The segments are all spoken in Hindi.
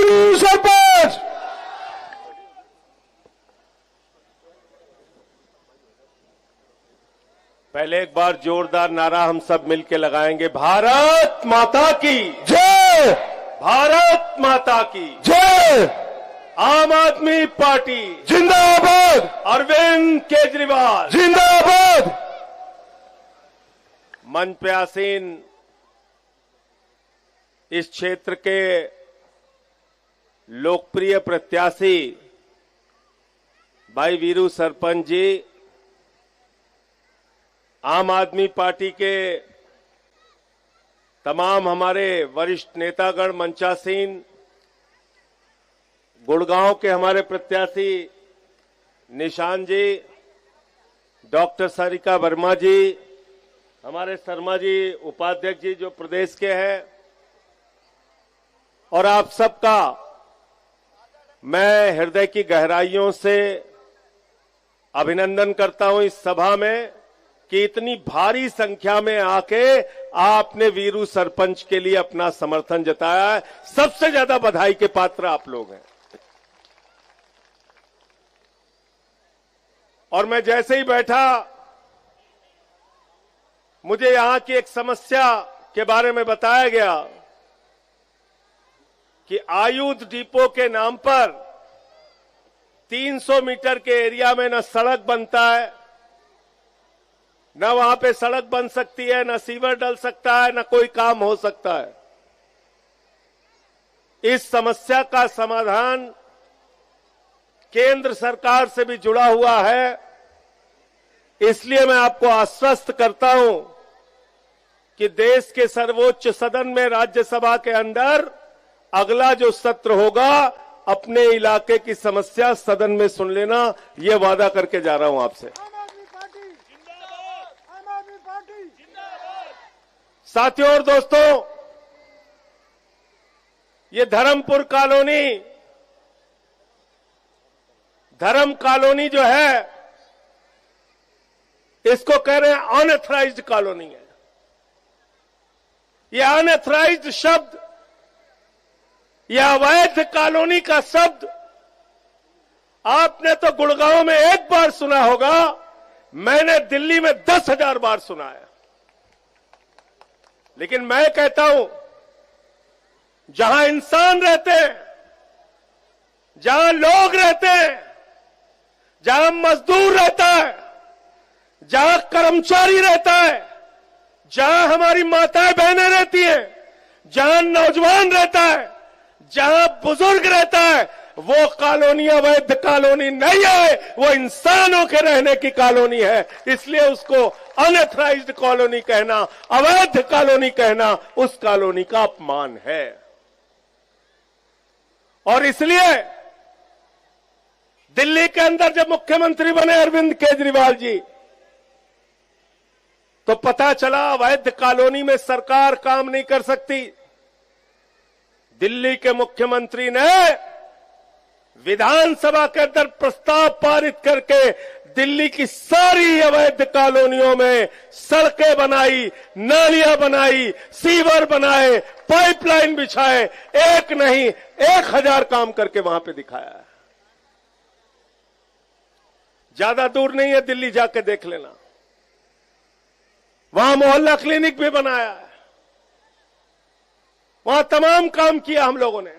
वीरू सरपंच। पहले एक बार जोरदार नारा हम सब मिलकर लगाएंगे, भारत माता की जय, भारत माता की जय, आम आदमी पार्टी जिंदाबाद, अरविंद केजरीवाल जिंदाबाद। मंच पे आसीन इस क्षेत्र के लोकप्रिय प्रत्याशी भाई वीरू सरपंच जी, आम आदमी पार्टी के तमाम हमारे वरिष्ठ नेतागण मंचासीन, गुड़गांव के हमारे प्रत्याशी निशान जी, डॉक्टर सारिका वर्मा जी, हमारे शर्मा जी उपाध्यक्ष जी जो प्रदेश के हैं, और आप सबका मैं हृदय की गहराइयों से अभिनंदन करता हूं इस सभा में कि इतनी भारी संख्या में आके आपने वीरू सरपंच के लिए अपना समर्थन जताया है। सबसे ज्यादा बधाई के पात्र आप लोग हैं। और मैं जैसे ही बैठा, मुझे यहां की एक समस्या के बारे में बताया गया कि आयुध डिपो के नाम पर 300 मीटर के एरिया में न सड़क बनता है, न वहां पे सड़क बन सकती है, न सीवर डल सकता है, न कोई काम हो सकता है। इस समस्या का समाधान केंद्र सरकार से भी जुड़ा हुआ है। इसलिए मैं आपको आश्वस्त करता हूं कि देश के सर्वोच्च सदन में राज्यसभा के अंदर अगला जो सत्र होगा, अपने इलाके की समस्या सदन में सुन लेना, यह वादा करके जा रहा हूं आपसे। साथियों और दोस्तों, ये धर्मपुर कॉलोनी जो है, इसको कह रहे हैं अनऑथराइज्ड कॉलोनी है। ये अनऑथराइज्ड शब्द, यह अवैध कॉलोनी का शब्द आपने तो गुड़गांव में एक बार सुना होगा, मैंने दिल्ली में 10,000 बार सुना है। लेकिन मैं कहता हूं, जहां इंसान रहते हैं, जहां लोग रहते हैं, जहां मजदूर रहता है, जहां कर्मचारी रहता है, जहां हमारी माताएं बहनें रहती हैं, जहां नौजवान रहता है, जहां बुजुर्ग रहता है, वो कॉलोनी अवैध कॉलोनी नहीं है, वो इंसानों के रहने की कॉलोनी है। इसलिए उसको अनऑथराइज्ड कॉलोनी कहना, अवैध कॉलोनी कहना, उस कॉलोनी का अपमान है। और इसलिए दिल्ली के अंदर जब मुख्यमंत्री बने अरविंद केजरीवाल जी, तो पता चला अवैध कॉलोनी में सरकार काम नहीं कर सकती। दिल्ली के मुख्यमंत्री ने विधानसभा के अंदर प्रस्ताव पारित करके दिल्ली की सारी अवैध कॉलोनियों में सड़कें बनाई, नालियां बनाई, सीवर बनाए, पाइपलाइन बिछाए, एक नहीं 1,000 काम करके वहां पे दिखाया है। ज्यादा दूर नहीं है, दिल्ली जाके देख लेना। वहां मोहल्ला क्लिनिक भी बनाया है, वहां तमाम काम किया हम लोगों ने।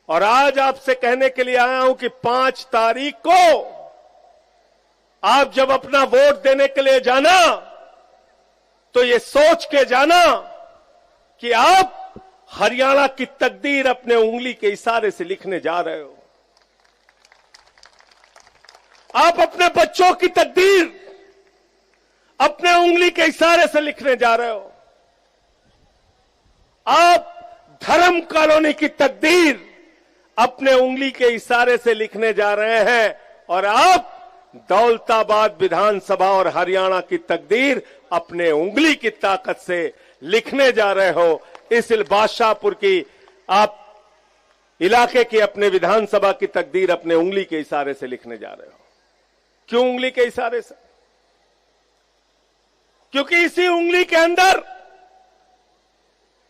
और आज आपसे कहने के लिए आया हूं कि 5 तारीख को आप जब अपना वोट देने के लिए जाना, तो ये सोच के जाना कि आप हरियाणा की तकदीर अपने उंगली के इशारे से लिखने जा रहे हो। आप अपने बच्चों की तकदीर अपने उंगली के इशारे से लिखने जा रहे हो। आप धर्म कॉलोनी की तकदीर अपने उंगली के इशारे से लिखने जा रहे हैं, और आप दौलताबाद विधानसभा और हरियाणा की तकदीर अपने उंगली की ताकत से लिखने जा रहे हो। इस बादशाहपुर की आप इलाके की अपने विधानसभा की तकदीर अपने उंगली के इशारे से लिखने जा रहे हो। क्यों उंगली के इशारे से? क्योंकि इसी उंगली के अंदर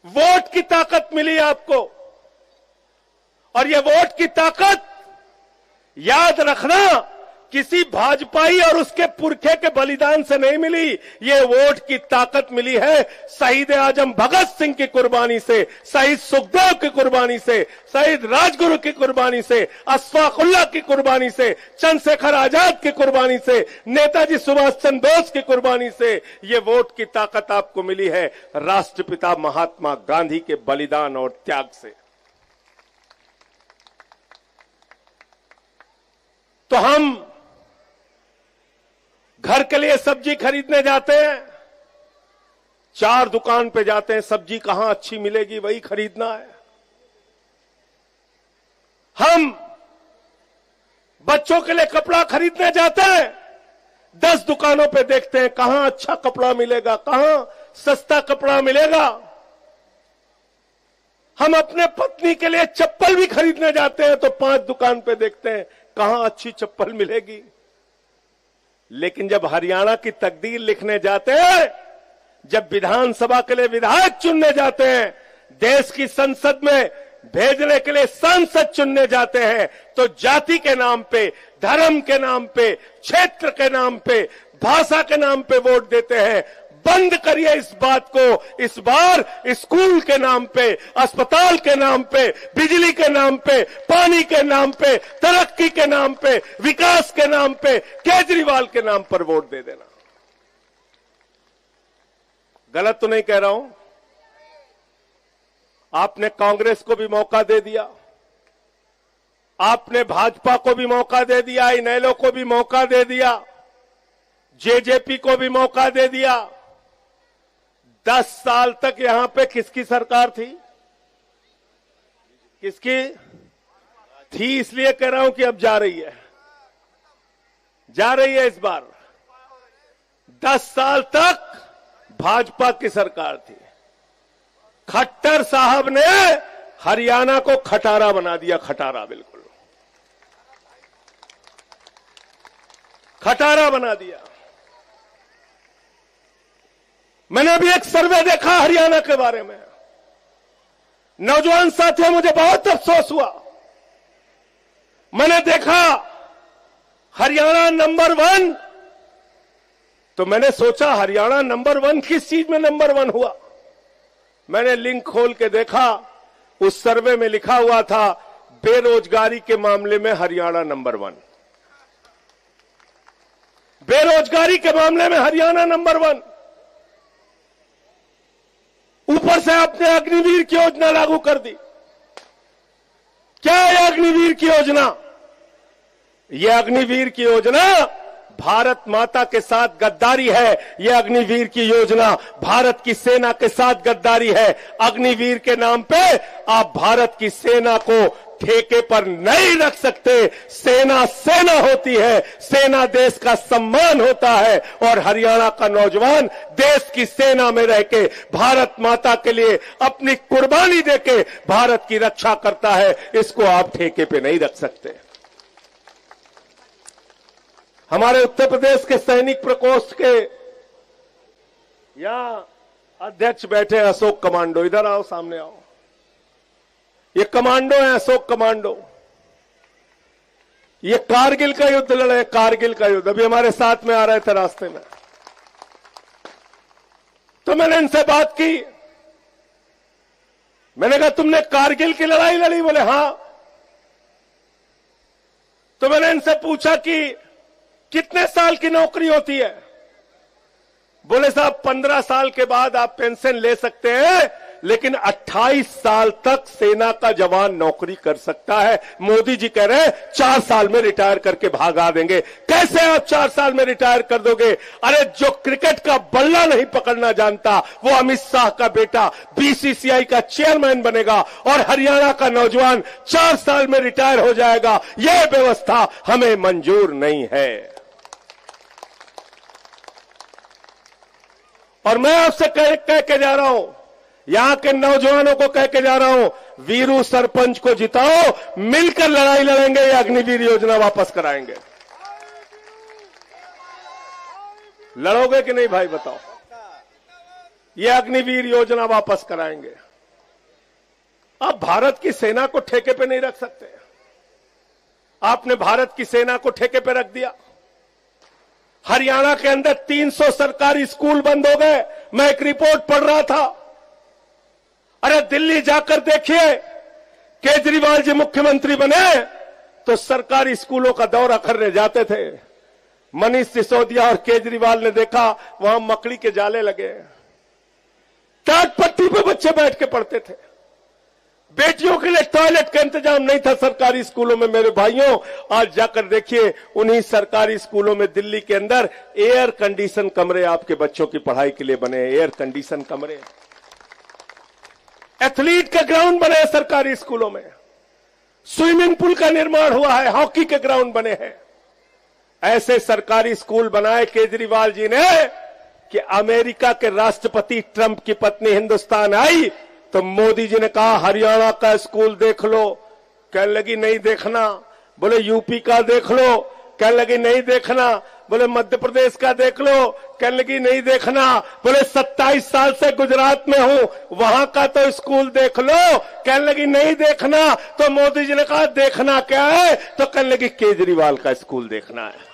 वोट की ताकत मिली आपको। और ये वोट की ताकत याद रखना किसी भाजपाई और उसके पुरखे के बलिदान से नहीं मिली। ये वोट की ताकत मिली है शहीद आजम भगत सिंह की कुर्बानी से, शहीद सुखदेव की कुर्बानी से, शहीद राजगुरु की कुर्बानी से, अशफाकुल्लाह की कुर्बानी से, चंद्रशेखर आजाद की कुर्बानी से, नेताजी सुभाष चंद्र बोस की कुर्बानी से। ये वोट की ताकत आपको मिली है राष्ट्रपिता महात्मा गांधी के बलिदान और त्याग से। तो हम घर के लिए सब्जी खरीदने जाते हैं, 4 दुकान पे जाते हैं, सब्जी कहां अच्छी मिलेगी वही खरीदना है। हम बच्चों के लिए कपड़ा खरीदने जाते हैं, 10 दुकानों पे देखते हैं कहां अच्छा कपड़ा मिलेगा, कहां सस्ता कपड़ा मिलेगा। हम अपने पत्नी के लिए चप्पल भी खरीदने जाते हैं तो 5 दुकान पे देखते हैं कहां अच्छी चप्पल मिलेगी। लेकिन जब हरियाणा की तकदीर लिखने जाते हैं, जब विधानसभा के लिए विधायक चुनने जाते हैं, देश की संसद में भेजने के लिए सांसद चुनने जाते हैं, तो जाति के नाम पे, धर्म के नाम पे, क्षेत्र के नाम पे, भाषा के नाम पे वोट देते हैं। बंद करिए इस बात को। इस बार स्कूल के नाम पे, अस्पताल के नाम पे, बिजली के नाम पे, पानी के नाम पे, तरक्की के नाम पे, विकास के नाम पे, केजरीवाल के नाम पर वोट दे देना। गलत तो नहीं कह रहा हूं? आपने कांग्रेस को भी मौका दे दिया, आपने भाजपा को भी मौका दे दिया, इनेलो को भी मौका दे दिया, जेजेपी को भी मौका दे दिया। 10 साल तक यहां पे किसकी सरकार थी? किसकी थी? इसलिए कह रहा हूं कि अब जा रही है, जा रही है इस बार। 10 साल तक भाजपा की सरकार थी। खट्टर साहब ने हरियाणा को खटारा बना दिया, खटारा, बिल्कुल खटारा बना दिया। मैंने अभी एक सर्वे देखा हरियाणा के बारे में, नौजवान साथियों, मुझे बहुत अफसोस हुआ। मैंने देखा हरियाणा नंबर 1, तो मैंने सोचा हरियाणा नंबर 1 किस चीज में नंबर 1 हुआ। मैंने लिंक खोल के देखा, उस सर्वे में लिखा हुआ था बेरोजगारी के मामले में हरियाणा नंबर 1। बेरोजगारी के मामले में हरियाणा नंबर 1। ऊपर से आपने अग्निवीर की योजना लागू कर दी। क्या है अग्निवीर की योजना? यह अग्निवीर की योजना भारत माता के साथ गद्दारी है। यह अग्निवीर की योजना भारत की सेना के साथ गद्दारी है। अग्निवीर के नाम पे आप भारत की सेना को ठेके पर नहीं रख सकते। सेना सेना होती है, सेना देश का सम्मान होता है, और हरियाणा का नौजवान देश की सेना में रह के भारत माता के लिए अपनी कुर्बानी देके भारत की रक्षा करता है। इसको आप ठेके पे नहीं रख सकते। हमारे उत्तर प्रदेश के सैनिक प्रकोष्ठ के यहां अध्यक्ष बैठे हैं अशोक कमांडो, इधर आओ, सामने आओ। ये कमांडो है, अशोक कमांडो। ये कारगिल का युद्ध लड़े, कारगिल का युद्ध। अभी हमारे साथ में आ रहे थे रास्ते में, तो मैंने इनसे बात की। मैंने कहा तुमने कारगिल की लड़ाई लड़ी? बोले हां। तो मैंने इनसे पूछा कि कितने साल की नौकरी होती है? बोले साहब 15 साल के बाद आप पेंशन ले सकते हैं, लेकिन 28 साल तक सेना का जवान नौकरी कर सकता है। मोदी जी कह रहे हैं 4 साल में रिटायर करके भागा देंगे। कैसे आप 4 साल में रिटायर कर दोगे? अरे जो क्रिकेट का बल्ला नहीं पकड़ना जानता, वो अमित शाह का बेटा बीसीसीआई का चेयरमैन बनेगा, और हरियाणा का नौजवान 4 साल में रिटायर हो जाएगा। यह व्यवस्था हमें मंजूर नहीं है। और मैं आपसे कह के जा रहा हूं, यहां के नौजवानों को कह के जा रहा हूं, वीरू सरपंच को जिताओ, मिलकर लड़ाई लड़ेंगे, ये अग्निवीर योजना वापस कराएंगे। लड़ोगे कि नहीं भाई बताओ? ये अग्निवीर योजना वापस कराएंगे। आप भारत की सेना को ठेके पे नहीं रख सकते। आपने भारत की सेना को ठेके पे रख दिया। हरियाणा के अंदर 300 सरकारी स्कूल बंद हो गए। मैं एक रिपोर्ट पढ़ रहा था। अरे दिल्ली जाकर देखिए, केजरीवाल जी मुख्यमंत्री बने तो सरकारी स्कूलों का दौरा करने जाते थे। मनीष सिसोदिया और केजरीवाल ने देखा वहां मकड़ी के जाले लगे, टाट पट्टी पे बच्चे बैठ के पढ़ते थे। बेटियों के लिए टॉयलेट का इंतजाम नहीं था सरकारी स्कूलों में। मेरे भाइयों, आज जाकर देखिए उन्हीं सरकारी स्कूलों में दिल्ली के अंदर एयर कंडीशन कमरे आपके बच्चों की पढ़ाई के लिए बने। एयर कंडीशन कमरे, एथलीट का ग्राउंड बने हैं सरकारी स्कूलों में, स्विमिंग पूल का निर्माण हुआ है, हॉकी के ग्राउंड बने हैं। ऐसे सरकारी स्कूल बनाए केजरीवाल जी ने कि अमेरिका के राष्ट्रपति ट्रंप की पत्नी हिंदुस्तान आई तो मोदी जी ने कहा हरियाणा का स्कूल देख लो, कहने लगी नहीं देखना। बोले यूपी का देख लो, कहने लगी नहीं देखना। बोले मध्य प्रदेश का देख लो, कहने लगी नहीं देखना। बोले 27 साल से गुजरात में हूं, वहां का तो स्कूल देख लो, कहने लगी नहीं देखना। तो मोदी जी ने कहा देखना क्या है, तो कहने लगी केजरीवाल का स्कूल देखना है।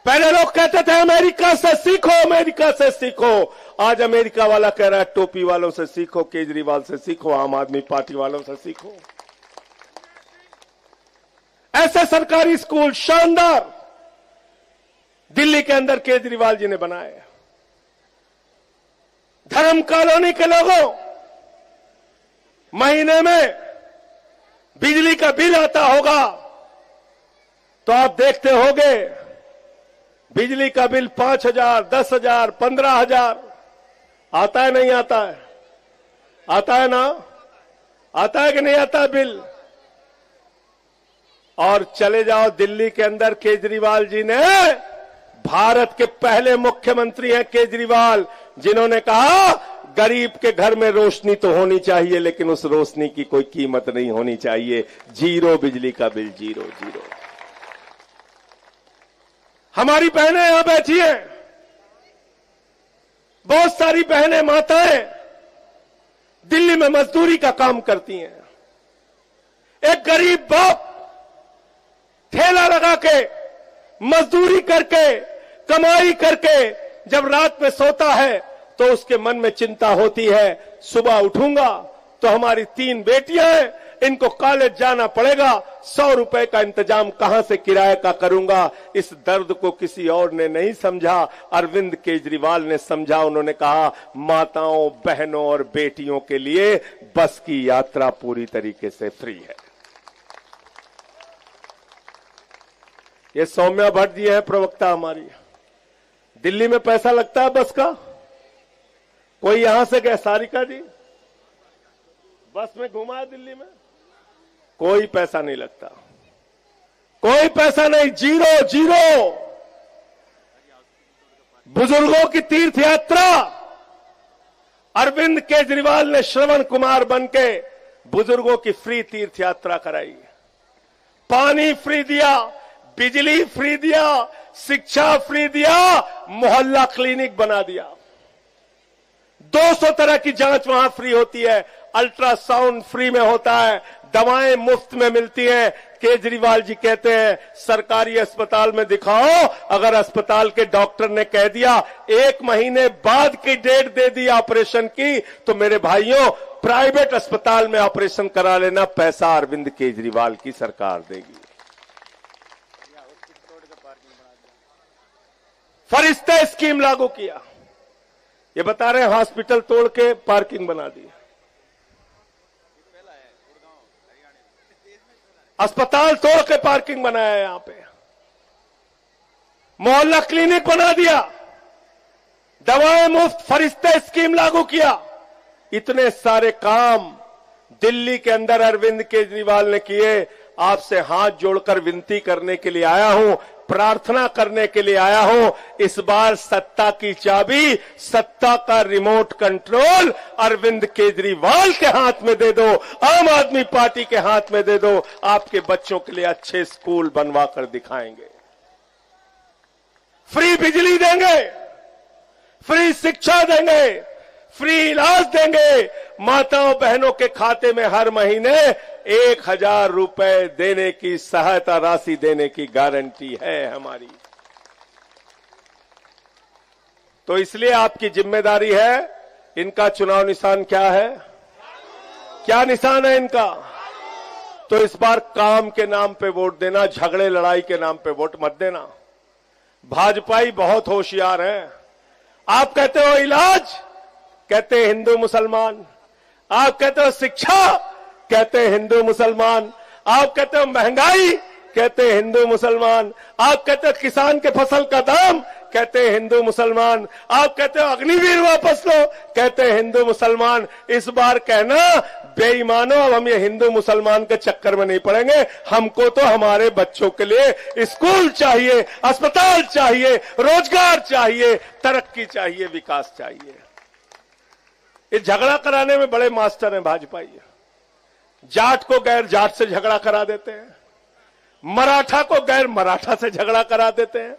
पहले लोग कहते थे अमेरिका से सीखो, अमेरिका से सीखो। आज अमेरिका वाला कह रहा है टोपी वालों से सीखो, केजरीवाल से सीखो, आम आदमी पार्टी वालों से सीखो। ऐसे सरकारी स्कूल शानदार दिल्ली के अंदर केजरीवाल जी ने बनाए। धर्म कॉलोनी के लोगों, महीने में बिजली का बिल आता होगा तो आप देखते होंगे बिजली का बिल 5,000, 10,000, 15,000 आता है नहीं आता है? आता है ना? आता है कि नहीं आता बिल? और चले जाओ दिल्ली के अंदर, केजरीवाल जी ने, भारत के पहले मुख्यमंत्री हैं केजरीवाल, जिन्होंने कहा गरीब के घर में रोशनी तो होनी चाहिए लेकिन उस रोशनी की कोई कीमत नहीं होनी चाहिए। जीरो बिजली का बिल, जीरो जीरो। हमारी बहनें यहां बैठी हैं, बहुत सारी बहनें माताएं दिल्ली में मजदूरी का काम करती हैं। एक गरीब बाप ठेला लगा के मजदूरी करके कमाई करके जब रात में सोता है तो उसके मन में चिंता होती है, सुबह उठूंगा तो हमारी 3 बेटियां हैं, इनको कॉलेज जाना पड़ेगा, 100 रुपए का इंतजाम कहां से किराए का करूंगा। इस दर्द को किसी और ने नहीं समझा, अरविंद केजरीवाल ने समझा। उन्होंने कहा माताओं, बहनों और बेटियों के लिए बस की यात्रा पूरी तरीके से फ्री है। ये सौम्या भट्ट जी है प्रवक्ता हमारी। दिल्ली में पैसा लगता है बस का? कोई यहां से गया? सारिका जी बस में घुमा है दिल्ली में? कोई पैसा नहीं लगता, कोई पैसा नहीं, जीरो जीरो। बुजुर्गों की तीर्थ यात्रा अरविंद केजरीवाल ने श्रवण कुमार बनके बुजुर्गों की फ्री तीर्थ यात्रा कराई। पानी फ्री दिया, बिजली फ्री दिया, शिक्षा फ्री दिया, मोहल्ला क्लिनिक बना दिया। 200 तरह की जांच वहां फ्री होती है, अल्ट्रासाउंड फ्री में होता है, दवाएं मुफ्त में मिलती हैं। केजरीवाल जी कहते हैं सरकारी अस्पताल में दिखाओ, अगर अस्पताल के डॉक्टर ने कह दिया 1 महीने बाद की डेट दे दी ऑपरेशन की, तो मेरे भाइयों प्राइवेट अस्पताल में ऑपरेशन करा लेना, पैसा अरविंद केजरीवाल की सरकार देगी। फरिश्ते स्कीम लागू किया, ये बता रहे हैं हॉस्पिटल तोड़ के पार्किंग बना दी, अस्पताल तोड़ के पार्किंग बनाया यहां पे, मोहल्ला क्लिनिक बना दिया, दवाएं मुफ्त, फरिश्ते स्कीम लागू किया। इतने सारे काम दिल्ली के अंदर अरविंद केजरीवाल ने किए। आपसे हाथ जोड़कर विनती करने के लिए आया हूं, प्रार्थना करने के लिए आया हूं, इस बार सत्ता की चाबी, सत्ता का रिमोट कंट्रोल अरविंद केजरीवाल के हाथ में दे दो, आम आदमी पार्टी के हाथ में दे दो। आपके बच्चों के लिए अच्छे स्कूल बनवा कर दिखाएंगे, फ्री बिजली देंगे, फ्री शिक्षा देंगे, फ्री इलाज देंगे, माताओं बहनों के खाते में हर महीने 1,000 रुपए देने की सहायता राशि देने की गारंटी है हमारी। तो इसलिए आपकी जिम्मेदारी है, इनका चुनाव निशान क्या है? क्या निशान है इनका? तो इस बार काम के नाम पे वोट देना, झगड़े लड़ाई के नाम पे वोट मत देना। भाजपाई बहुत होशियार हैं। आप कहते हो इलाज, कहते हैं हिंदू मुसलमान। आप कहते हो शिक्षा, कहते हैं हिंदू मुसलमान। आप कहते हो महंगाई, कहते हैं हिंदू मुसलमान। आप कहते हो किसान के फसल का दाम, कहते हैं हिंदू मुसलमान। आप कहते हो अग्निवीर वापस लो, कहते हैं हिंदू मुसलमान। इस बार कहना बेईमानो, अब हम ये हिंदू मुसलमान के चक्कर में नहीं पड़ेंगे। हमको तो हमारे बच्चों के लिए स्कूल चाहिए, अस्पताल चाहिए, रोजगार चाहिए, तरक्की चाहिए, विकास चाहिए। ये झगड़ा कराने में बड़े मास्टर हैं भाजपाई। जाट को गैर जाट से झगड़ा करा देते हैं, मराठा को गैर मराठा से झगड़ा करा देते हैं,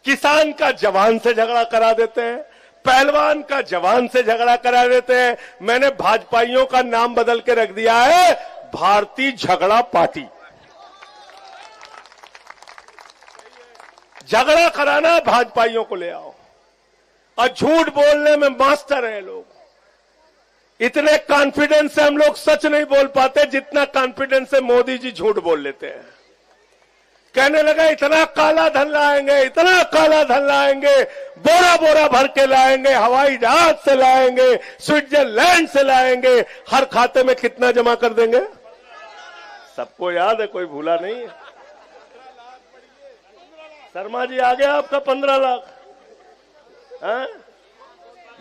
किसान का जवान से झगड़ा करा देते हैं, पहलवान का जवान से झगड़ा करा देते हैं। मैंने भाजपाइयों का नाम बदल के रख दिया है भारतीय झगड़ा पार्टी। झगड़ा कराना भाजपाइयों को ले आओ, और झूठ बोलने में मास्टर हैं लोग। इतने कॉन्फिडेंस से हम लोग सच नहीं बोल पाते जितना कॉन्फिडेंस से मोदी जी झूठ बोल लेते हैं। कहने लगा इतना काला धन लाएंगे, इतना काला धन लाएंगे, बोरा बोरा भर के लाएंगे, हवाई जहाज से लाएंगे, स्विट्जरलैंड से लाएंगे। हर खाते में कितना जमा कर देंगे? सबको याद है, कोई भूला नहीं है। शर्मा जी आ गया आपका 15 लाख, हाँ?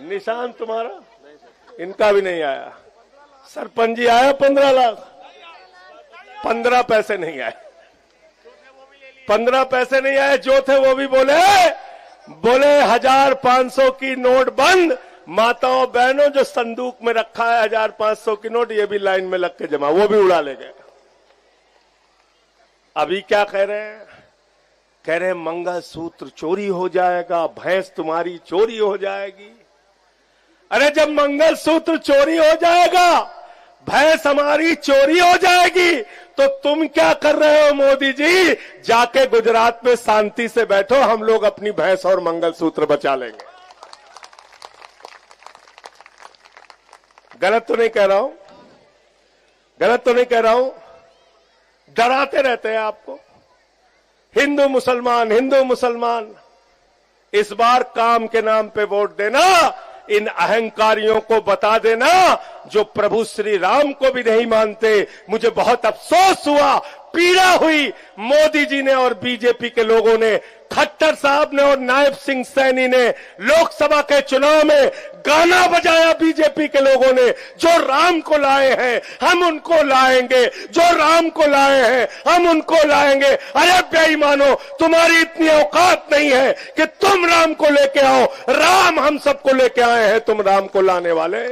निशान तुम्हारा? इनका भी नहीं आया। सरपंच जी आया 15 लाख, 15 पैसे नहीं आए, 15 पैसे नहीं आए। जो थे वो भी बोले 1,500 की नोट बंद। माताओं बहनों जो संदूक में रखा है 1,500 की नोट, ये भी लाइन में लग के जमा, वो भी उड़ा ले गए। अभी क्या कह रहे हैं? कह रहे हैं मंगलसूत्र चोरी हो जाएगा, भैंस तुम्हारी चोरी हो जाएगी। अरे जब मंगलसूत्र चोरी हो जाएगा, भैंस हमारी चोरी हो जाएगी, तो तुम क्या कर रहे हो मोदी जी? जाके गुजरात में शांति से बैठो, हम लोग अपनी भैंस और मंगलसूत्र बचा लेंगे। गलत तो नहीं कह रहा हूं, गलत तो नहीं कह रहा हूं। डराते रहते हैं आपको, हिंदू मुसलमान, हिंदू मुसलमान। इस बार काम के नाम पे वोट देना, इन अहंकारियों को बता देना जो प्रभु श्री राम को भी नहीं मानते। मुझे बहुत अफसोस हुआ, पीड़ा हुई, मोदी जी ने और बीजेपी के लोगों ने, खट्टर साहब ने और नायब सिंह सैनी ने लोकसभा के चुनाव में गाना बजाया। बीजेपी के लोगों ने, जो राम को लाए हैं हम उनको लाएंगे, जो राम को लाए हैं हम उनको लाएंगे। अरे बेईमानो, तुम्हारी इतनी औकात नहीं है कि तुम राम को लेके आओ। राम हम सबको लेके आए हैं, तुम राम को लाने वाले।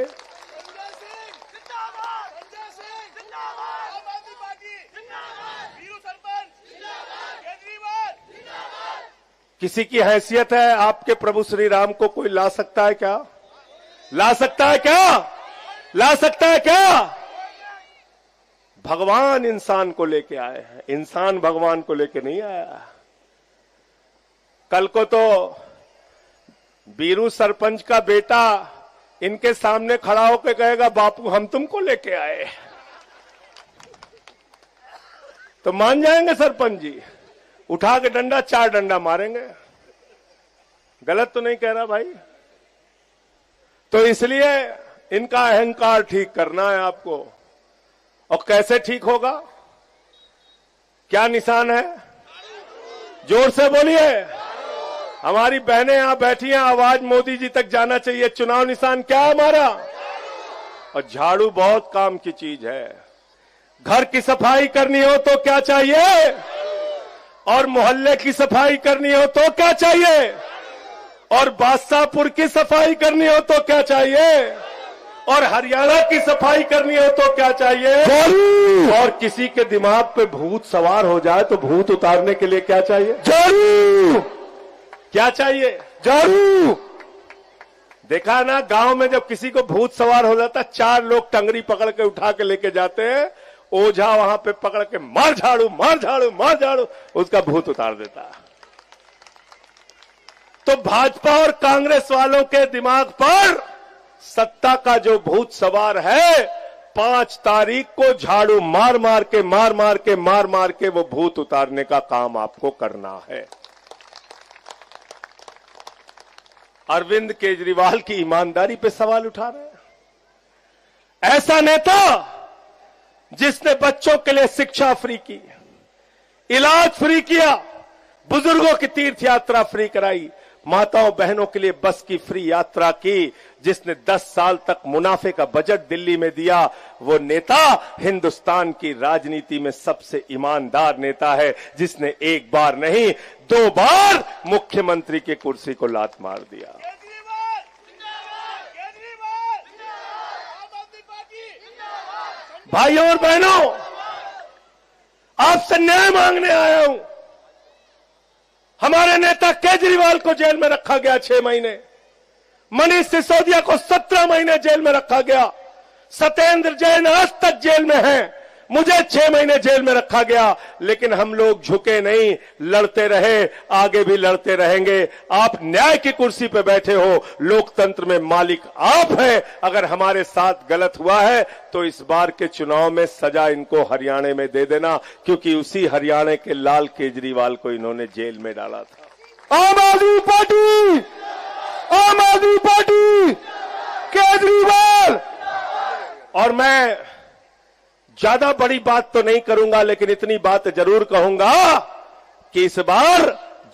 किसी की हैसियत है आपके प्रभु श्री राम को कोई ला सकता है क्या? ला सकता है क्या? ला सकता है क्या? भगवान इंसान को लेके आए हैं, इंसान भगवान को लेके नहीं आया। कल को तो बीरू सरपंच का बेटा इनके सामने खड़ा होकर कहेगा बापू हम तुमको लेके आए, तो मान जाएंगे सरपंच जी? उठा के डंडा, 4 डंडा मारेंगे। गलत तो नहीं कह रहा भाई? तो इसलिए इनका अहंकार ठीक करना है आपको। और कैसे ठीक होगा? क्या निशान है? जोर से बोलिए। हमारी बहनें यहां बैठी हैं, आवाज मोदी जी तक जाना चाहिए। चुनाव निशान क्या है हमारा? और झाड़ू बहुत काम की चीज है। घर की सफाई करनी हो तो क्या चाहिए? और मोहल्ले की सफाई करनी हो तो क्या चाहिए? और बादशाहपुर की सफाई करनी हो तो क्या चाहिए? और हरियाणा की सफाई करनी हो तो क्या चाहिए? और किसी के दिमाग पे भूत सवार हो जाए तो भूत उतारने के लिए क्या चाहिए? झाड़ू। क्या चाहिए? झाड़ू। देखा ना, गांव में जब किसी को भूत सवार हो जाता, 4 लोग टंगरी पकड़ के उठा के लेके जाते हैं, ओझा वहां पे पकड़ के मार झाड़ू मार झाड़ू मार झाड़ू, उसका भूत उतार देता। तो भाजपा और कांग्रेस वालों के दिमाग पर सत्ता का जो भूत सवार है, 5 तारीख को झाड़ू मार मार के वो भूत उतारने का काम आपको करना है। अरविंद केजरीवाल की ईमानदारी पे सवाल उठा रहे हैं। ऐसा नेता जिसने बच्चों के लिए शिक्षा फ्री की, इलाज फ्री किया, बुजुर्गों की तीर्थ यात्रा फ्री कराई, माताओं बहनों के लिए बस की फ्री यात्रा की, जिसने 10 साल तक मुनाफे का बजट दिल्ली में दिया, वो नेता हिंदुस्तान की राजनीति में सबसे ईमानदार नेता है, जिसने एक बार नहीं 2 बार मुख्यमंत्री की कुर्सी को लात मार दिया। भाइयों और बहनों, आपसे न्याय मांगने आया हूं। हमारे नेता केजरीवाल को जेल में रखा गया 6 महीने, मनीष सिसोदिया को 17 महीने जेल में रखा गया, सत्येंद्र जैन आज तक जेल में हैं, मुझे 6 महीने जेल में रखा गया, लेकिन हम लोग झुके नहीं, लड़ते रहे, आगे भी लड़ते रहेंगे। आप न्याय की कुर्सी पे बैठे हो, लोकतंत्र में मालिक आप हैं। अगर हमारे साथ गलत हुआ है तो इस बार के चुनाव में सजा इनको हरियाणा में दे देना, क्योंकि उसी हरियाणा के लाल केजरीवाल को इन्होंने जेल में डाला था। आम आदमी पार्टी, आम आदमी पार्टी, केजरीवाल। और मैं ज्यादा बड़ी बात तो नहीं करूंगा, लेकिन इतनी बात जरूर कहूंगा कि इस बार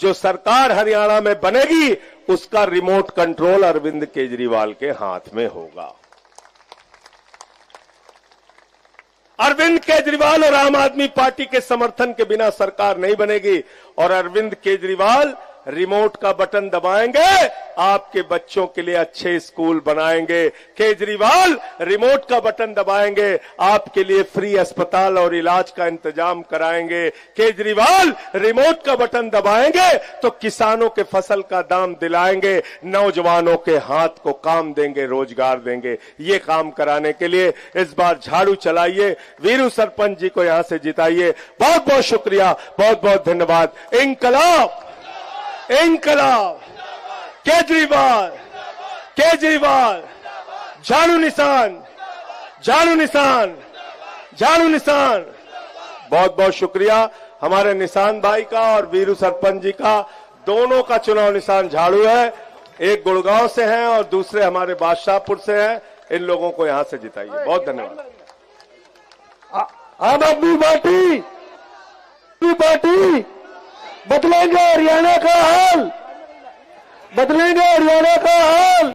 जो सरकार हरियाणा में बनेगी, उसका रिमोट कंट्रोल अरविंद केजरीवाल के हाथ में होगा। अरविंद केजरीवाल और आम आदमी पार्टी के समर्थन के बिना सरकार नहीं बनेगी, और अरविंद केजरीवाल रिमोट का बटन दबाएंगे, आपके बच्चों के लिए अच्छे स्कूल बनाएंगे। केजरीवाल रिमोट का बटन दबाएंगे, आपके लिए फ्री अस्पताल और इलाज का इंतजाम कराएंगे। केजरीवाल रिमोट का बटन दबाएंगे तो किसानों के फसल का दाम दिलाएंगे, नौजवानों के हाथ को काम देंगे, रोजगार देंगे। ये काम कराने के लिए इस बार झाड़ू चलाइए, वीरू सरपंच जी को यहां से जिताइए। बहुत बहुत शुक्रिया, बहुत बहुत धन्यवाद। इंकलाब, इंकलाब, केजरीवाल, केजरीवाल, झाड़ू निशान, झाड़ू निशान, झाड़ू निशान। बहुत बहुत शुक्रिया हमारे निशान भाई का और वीरू सरपंच जी का। दोनों का चुनाव निशान झाड़ू है, एक गुड़गांव से हैं और दूसरे हमारे बादशाहपुर से हैं। इन लोगों को यहां से जिताइए। बहुत धन्यवाद। आम आदमी पार्टी बदलेंगे हरियाणा का हाल, बदलेंगे हरियाणा का हाल।